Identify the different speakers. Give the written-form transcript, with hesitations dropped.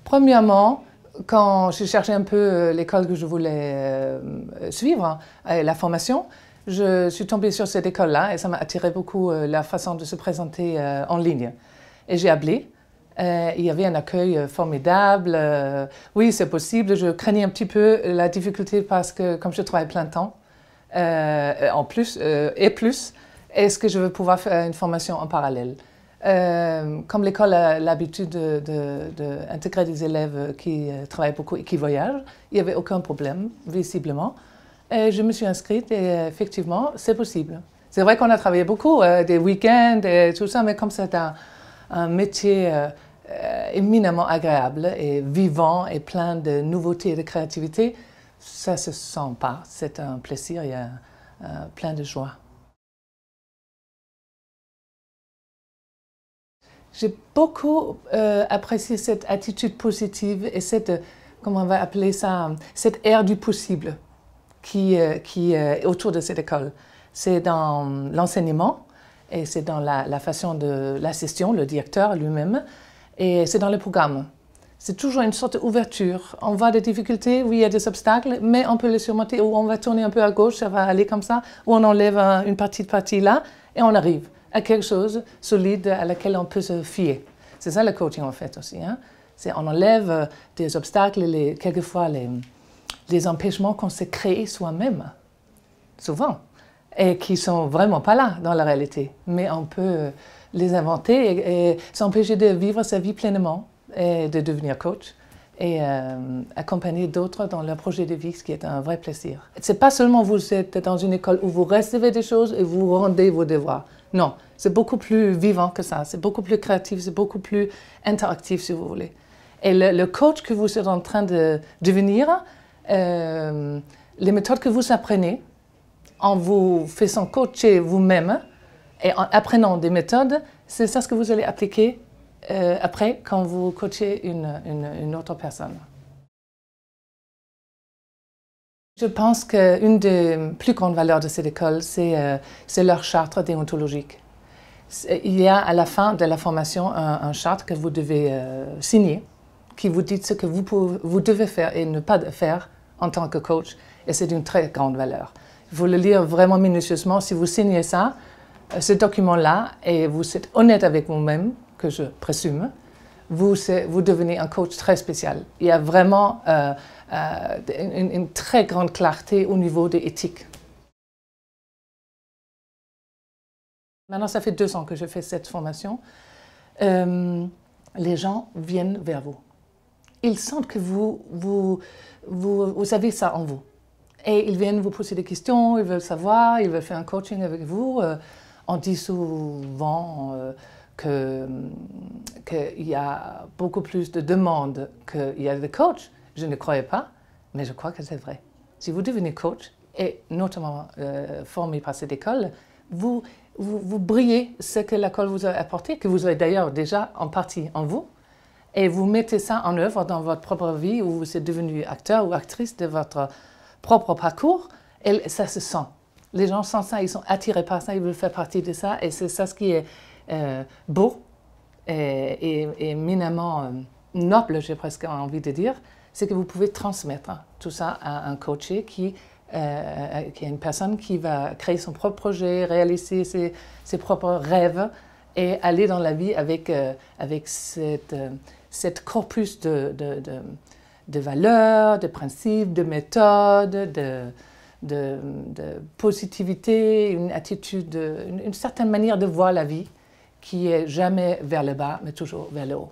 Speaker 1: Premièrement, quand je cherchais un peu l'école que je voulais suivre, la formation, je suis tombée sur cette école-là et ça m'a attiré beaucoup la façon de se présenter en ligne. Et j'ai appelé. Il y avait un accueil formidable. Oui, c'est possible. Je craignais un petit peu la difficulté parce que comme je travaille plein temps, en plus, est-ce que je veux pouvoir faire une formation en parallèle? Comme l'école a l'habitude d'intégrer des élèves qui travaillent beaucoup et qui voyagent, il n'y avait aucun problème, visiblement. Et je me suis inscrite et effectivement, c'est possible. C'est vrai qu'on a travaillé beaucoup, des week-ends et tout ça, mais comme c'est un métier éminemment agréable et vivant et plein de nouveautés et de créativité, ça ne se sent pas. C'est un plaisir, il y a plein de joie. J'ai beaucoup apprécié cette attitude positive et cette, comment on va appeler ça, cette ère du possible qui est autour de cette école. C'est dans l'enseignement et c'est dans la façon de la gestion, le directeur lui-même, et c'est dans le programme. C'est toujours une sorte d'ouverture. On voit des difficultés, oui, il y a des obstacles, mais on peut les surmonter, ou on va tourner un peu à gauche, ça va aller comme ça, ou on enlève une partie là, et on arrive à quelque chose de solide à laquelle on peut se fier. C'est ça le coaching en fait aussi. Hein? On enlève des obstacles, quelquefois les empêchements qu'on s'est créés soi-même, souvent, et qui ne sont vraiment pas là dans la réalité. Mais on peut les inventer et s'empêcher de vivre sa vie pleinement et de devenir coach et accompagner d'autres dans leur projet de vie, ce qui est un vrai plaisir. Ce n'est pas seulement vous êtes dans une école où vous recevez des choses et vous rendez vos devoirs. Non, c'est beaucoup plus vivant que ça, c'est beaucoup plus créatif, c'est beaucoup plus interactif si vous voulez. Et le coach que vous êtes en train de devenir, les méthodes que vous apprenez, en vous faisant coacher vous-même et en apprenant des méthodes, c'est ça ce que vous allez appliquer après quand vous coachez une autre personne. Je pense qu'une des plus grandes valeurs de cette école, c'est leur charte déontologique. Il y a à la fin de la formation un charte que vous devez signer, qui vous dit ce que vous devez faire et ne pas faire en tant que coach, et c'est d'une très grande valeur. Il faut le lire vraiment minutieusement. Si vous signez ça, ce document-là, et vous êtes honnête avec vous-même, que je présume, vous devenez un coach très spécial. Il y a vraiment une très grande clarté au niveau de l'éthique. Maintenant, ça fait 2 ans que je fais cette formation. Les gens viennent vers vous. Ils sentent que vous avez ça en vous. Et ils viennent vous poser des questions, ils veulent savoir, ils veulent faire un coaching avec vous. On dit souvent qu'il y a beaucoup plus de demandes qu'il y a de coachs. Je ne croyais pas, mais je crois que c'est vrai. Si vous devenez coach, et notamment formé par cette école, vous brillez ce que l'école vous a apporté, que vous avez d'ailleurs déjà en partie en vous, et vous mettez ça en œuvre dans votre propre vie, où vous êtes devenu acteur ou actrice de votre propre parcours, et ça se sent. Les gens sentent ça, ils sont attirés par ça, ils veulent faire partie de ça, et c'est ça ce qui est beau et éminemment noble, j'ai presque envie de dire, c'est que vous pouvez transmettre tout ça à un coaché qui est une personne qui va créer son propre projet, réaliser ses propres rêves et aller dans la vie avec cette corpus de valeurs, de principes, de méthodes, de positivité, une attitude, une certaine manière de voir la vie qui est jamais vers le bas, mais toujours vers le haut.